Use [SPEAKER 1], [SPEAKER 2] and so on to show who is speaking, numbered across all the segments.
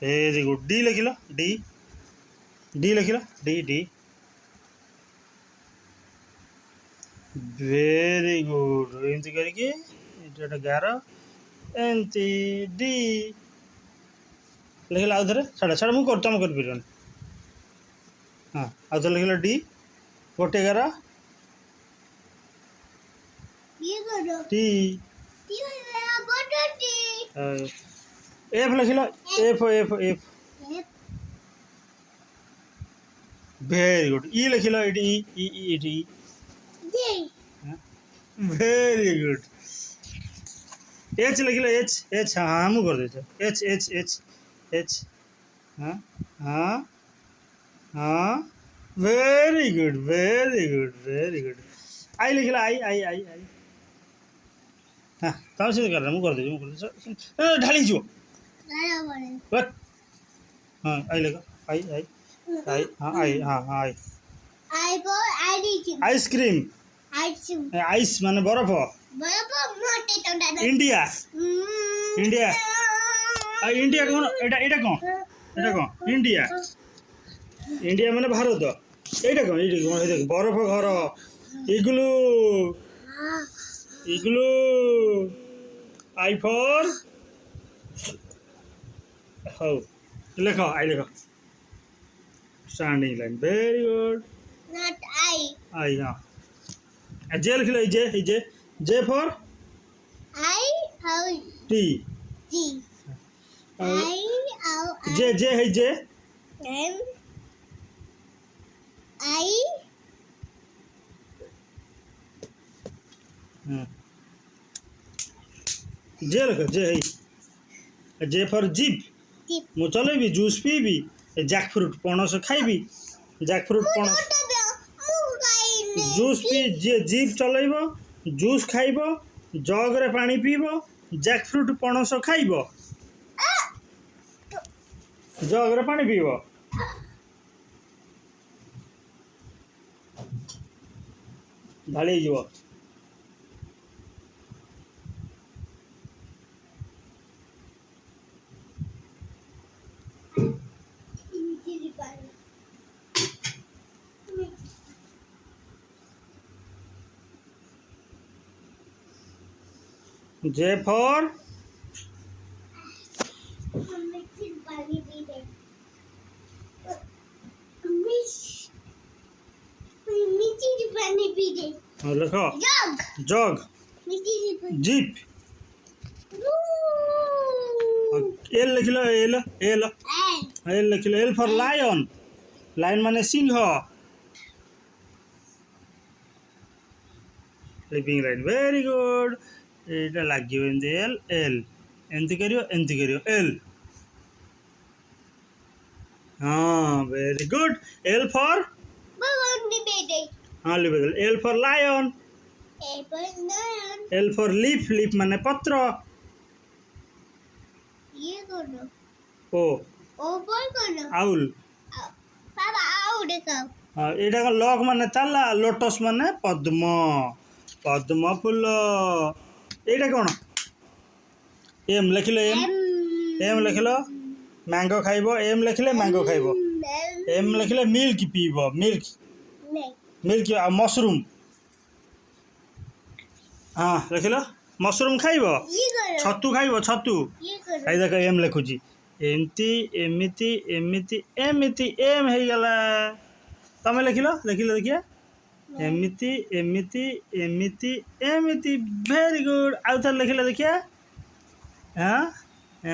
[SPEAKER 1] Very good. D ଲେଖିଲ D D ଲେଖିଲ D D very good. ଏମିତି କରିକି ଏଠି ଗୋଟେ ଗାର ଏମିତି ଡି ଲେଖିଲ। ଆଉ ଥରେ ଛାଡ଼ ଛାଡ଼ ମୁଁ ତମେ କରିପାରିବନି। ହଁ ଆଉ ଥରେ ଲେଖିଲ ଡି ଗୋଟେ ଗାର ଟି एफ लिखिल F F F very good E लिखिल it E it E very good H लिखिल एच एच हाँ हाँ मुझे कर देते एच एच एच एच हाँ हाँ हाँ very good very good very good I लिखिल आई आई आई आई हाँ तुम सीधे कर रहा मुझे कर दे ढाली जो हाँ आई लेगा आई आई आई हाँ आई हाँ हाँ आई आइसक्रीम आइस माने बरफ इंडिया इंडिया इंडिया कौन एटा एटा कौन इंडिया इंडिया माने भारत एटा कौन ये बरफ घर इग्लू इग्लू आई फॉर हाउ लिखो आई लिखो standing line very good not I हाँ जे लिख लो जे जे फॉर आई हाउ टी टी आई हाउ जे जे है जे एम आई जे लिखो जे है जे फॉर जीप मु चलेबी जूस पीबी जैक फ्रूट पणस खाइबी जैक फ्रूट पणस जूस पी जे जीप चलेब जूस खाइब जग रे पानी पीब जैक फ्रूट पणस खाइब जग रे पानी पीब ढाली जीव जे फॉर लिखो जग जीप एल लिख लो एल एल एल लिख लो एल फॉर लायन लायन माने Singh sleeping line very good एटा लगे एल एल एमती करियो एल हाँ वेरी गुड एल फॉर हाँ लिख L for lion L for leaf leaf माने पत्र ओ आउल हाँ एटा लॉक माने ताला लोटस माने पद्म पद्म फूल एटा कौन एम लिख लो एम लिख लो मैंगो खाइब एम लिखले मैंगो खाइब एम लिखले मिल्क पीब मिल्क मिल्क मशरूम हाँ लिख लो मशरूम खाइब छतु खाइब छतु आई देख एम लिखुची एमती एमिति एमिति एमिति एम हो गला तमें लिख लो देखिए एमिति एमिति एमिति एमिति वेरी गुड आउ थे लिख लो देखिए हाँ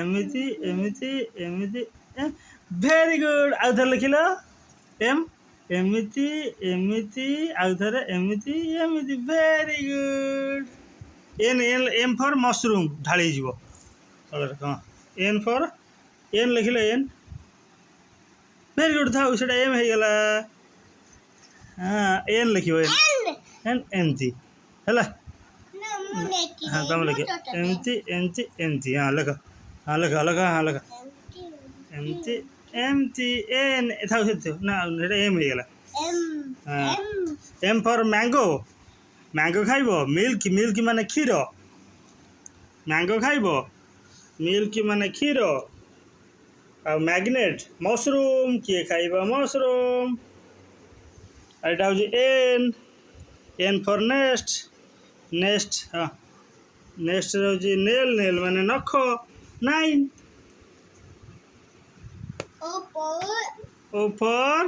[SPEAKER 1] एमिति एमिति एमिति वेरी गुड आउ थे लिख लो एम एमिति एमिति आउ थे एमिति एमिति very good N N M for mushroom ढाली जीव हाँ एन फॉर एन लिख लो एन वेरी गुड था उसे एम हो गला हाँ एन लिखो एन एमती है हाँ तुम लिख एमती एमती एमती हाँ लिख हाँ लिख लिख हाँ लिख एमती एमती एन था ना एम हो गला हाँ एम फॉर मैंगो मैंगो खाइब मिल्क मिल्क माने क्षीर मैंगो खाइब मिल्क माने क्षीर ଆଉ ମ୍ୟାଗ୍ନେଟ୍ ମସରୁମ୍ କିଏ ଖାଇବ ମସରୁମ୍। ଏଇଟା ହେଉଛି ଏନ୍ ଫର୍ ନେକ୍ସଟ। ନେକ୍ସଟ ହଁ ନେକ୍ସଟ ହେଉଛି ନେଲ୍ ମାନେ ନଖ 9। O for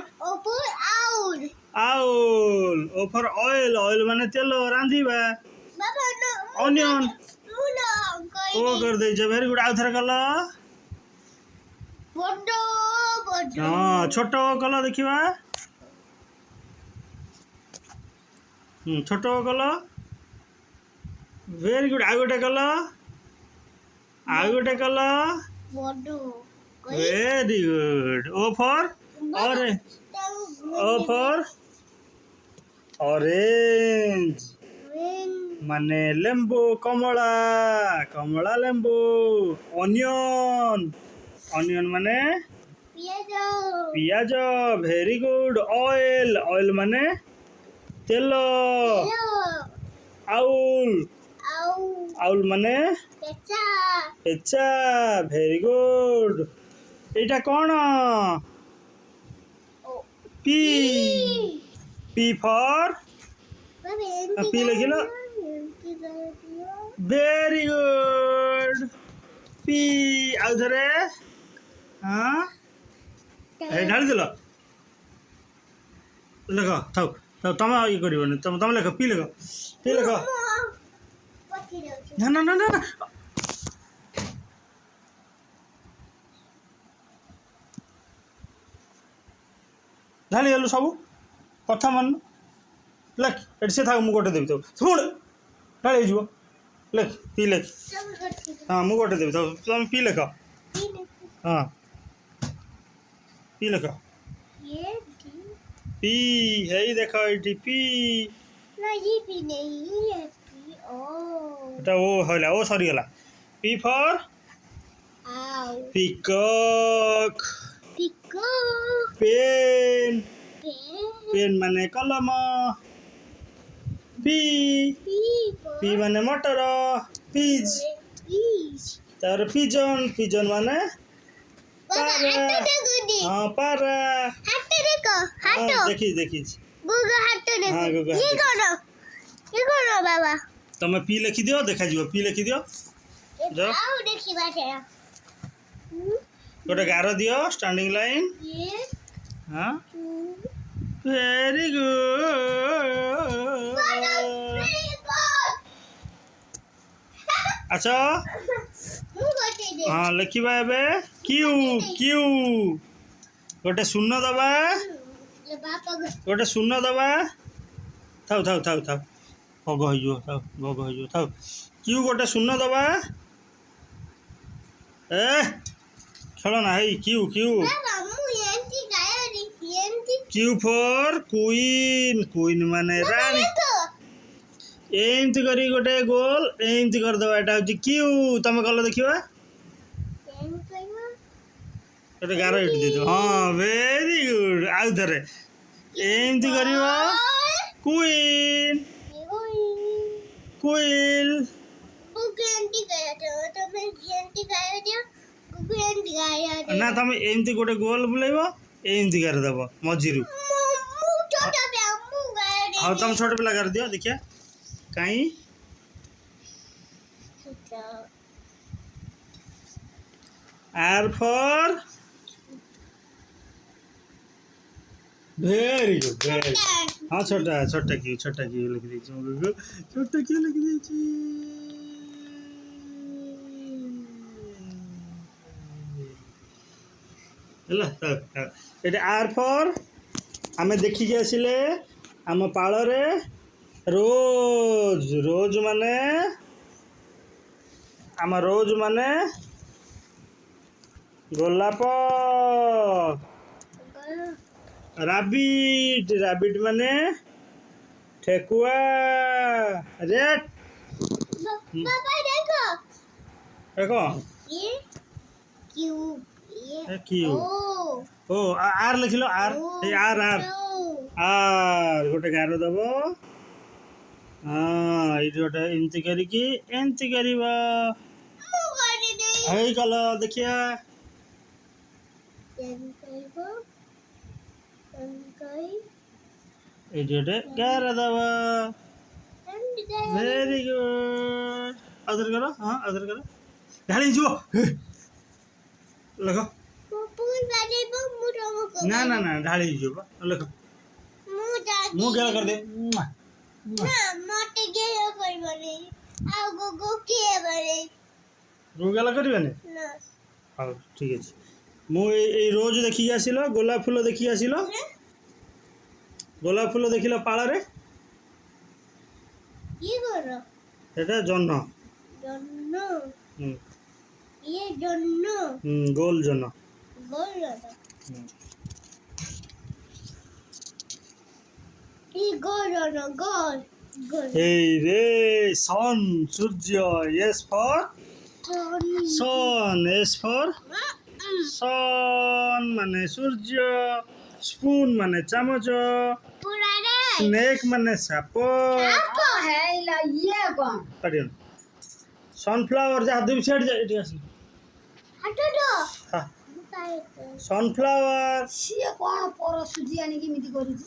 [SPEAKER 1] ଆଉଲ୍। O for oil ମାନେ ତେଲ ରାନ୍ଧିବା। ଅନିଅନ୍ ଓ କରିଦେଇଛ ଭେରି ଗୁଡ୍। ଆଉ ଥରେ କଲ। ହଁ ଛୋଟ କଲ ଦେଖିବା। ଛୋଟ କଲ ଭେରି ଗୁଡ୍। ଆଉ ଗୋଟେ କଲ। ଆଉ ଗୋଟେ କଲ very good. O for orange ମାନେ ଲେମ୍ବୁ କମଳା ଲେମ୍ବୁ। ଅନିଅନ୍ ମାନେ ପିଆଜ ଭେରି ଗୁଡ୍। ଅଏଲ୍ ମାନେ ତେଲ। ଆଉଲ୍ ମାନେ ପେଚା ଭେରି ଗୁଡ୍। ଏଇଟା କ'ଣ? ପି ଫର୍ ପି ଲେଖିଲ ଭେରି ଗୁଡ୍। ପି ଆଉ ଥରେ ହଁ ଢାଳିଦେଲ। ଲେଖ ଥାଉ ତମେ ଇଏ କରିବନି ତମେ ଲେଖ ପି ଲେଖ ନା ଢାଳିଗଲୁ ସବୁ କଥା ମାନୁ। ଲେଖ ଏଠି ସେ ଥାଉ ମୁଁ ଗୋଟେ ଦେବି ତାକୁ ଶୁଣ ଢାଳି ହେଇଯିବ। ଲେଖ ପି ଲେଖ। ହଁ ମୁଁ ଗୋଟେ ଦେବି ତାକୁ ତମେ ପି ଲେଖ। ହଁ ପି ଲେଖ। ପି ହେଇ ଦେଖ ଏଇଠି ପି। ଏଟା ଓ ହେଲା ଓ ସରିଗଲା। P for peacock. ପେନ୍ ମାନେ କଲମ। ପି ମାନେ ମଟର ପିଜ୍। ତାପରେ ପିଜନ୍ ମାନେ ପାରା। ଦେଖିଛି ତମେ ପି ଲେଖିଦିଅ ଦେଖାଯିବ। ପି ଲେଖିଦିଅ ଗୋଟେ ଗାର ଦିଅ ଷ୍ଟାଣ୍ଡିଂ ଲାଇନ୍। ହଁ ଭେରି ଗୁଡ୍। ଆଚ୍ଛା ହଁ ଲେଖିବା ଏବେ କ୍ୟୁ। ଗୋଟେ ଶୂନ ଦବା ଥାଉ ଭୋଗ ହେଇଯିବ ଥାଉ। କ୍ୟୁ ଗୋଟେ ଶୂନ ଦବା। ଖେଳନା ହେଇ କ୍ୟୁ ଫର୍ କୁଇନ୍ ମାନେ ରାଣୀ। ଏମିତି କରି ଗୋଟେ ଗୋଲ ଏମିତି କରିଦେବା। ଏଟା ହେଉଛି କ୍ୟୁ। ତମେ କଲ ଦେଖିବା। ଗୋଟେ ଗାର ଏଠି ଦେଇଦେବ। ହଁ ଭେରି ଗୁଡ୍। ଆଉ ଥରେ ଏମିତି କରିବ। କୁଇନ୍ ନା ତମେ ଏମିତି ଗୋଟେ ଗୋଲ ବୁଲେଇବ ଏମିତି ଗାର ଦବ ମଝିରୁ। ହଉ ତମେ ଛୋଟ ପିଲା ଗାର ଦିଅ ଦେଖିଆ କାଇଁ। ଆର୍ ଫର୍ ଭେରି ଗୁଡ୍। ହଁ ଛୋଟା କ୍ୟୁ ଲେଖିଦେଇଛି। ହେଲା ଏଠି ଆର୍ ଫର୍ ଆମେ ଦେଖିକି ଆସିଲେ ଆମ ପାଳରେ ରୋଜ୍ ମାନେ ଗୋଲାପ। ରାବିଟ୍ ମାନେ ଠେକୁଆ। ରେଟ୍ ଦେଖ କ୍ୟୁ ଓ ଆର୍ ଲେଖିଲ। ଆର୍ ଗୋଟେ ଗାର ଦବ। ହଁ ଏଇଠି ଗୋଟେ ଏମିତି କରିକି ଏମିତି କରିବ। ହେଇ କଲ ଦେଖିଆ। ଏଇଠି ଗୋଟେ ଗାର ଦେବ। Very good. ଆଉଥରେ କର, ହଁ ଆଉଥରେ କର। ଢାଳି ଯିବ। ଲେଖ। ନା ନା ନା ଢାଳି ଯିବ ଲେଖ। ମୁଁ ଗେଲ କରିଦେ। ଗେଲ କରିବେନି? ହଉ ଠିକ୍ ଅଛି। ମୁଁ ଏଇ ରୋଜ ଦେଖିକି ଆସିଲ, ଗୋଲାପ ଫୁଲ ଦେଖିକି ଆସିଲ। ଗୋଲାପ ଫୁଲ ଦେଖିଲ ପାଳରେ। এটা জহ্ন। গোল জহ্ন। এই রে সন সূর্য। S for sun. S for sun মানে সূর্য। স্পুন মানে চামচ। স্নেক মানে সাপ। সনফ্লাওয়ার যা দুই সাইড যা এটি আসি। সনফ্লাওয়ার।
[SPEAKER 2] ସିଏ କ'ଣ ପର ସୁଜି ଆଣିକି ଏମିତି କରୁଛି।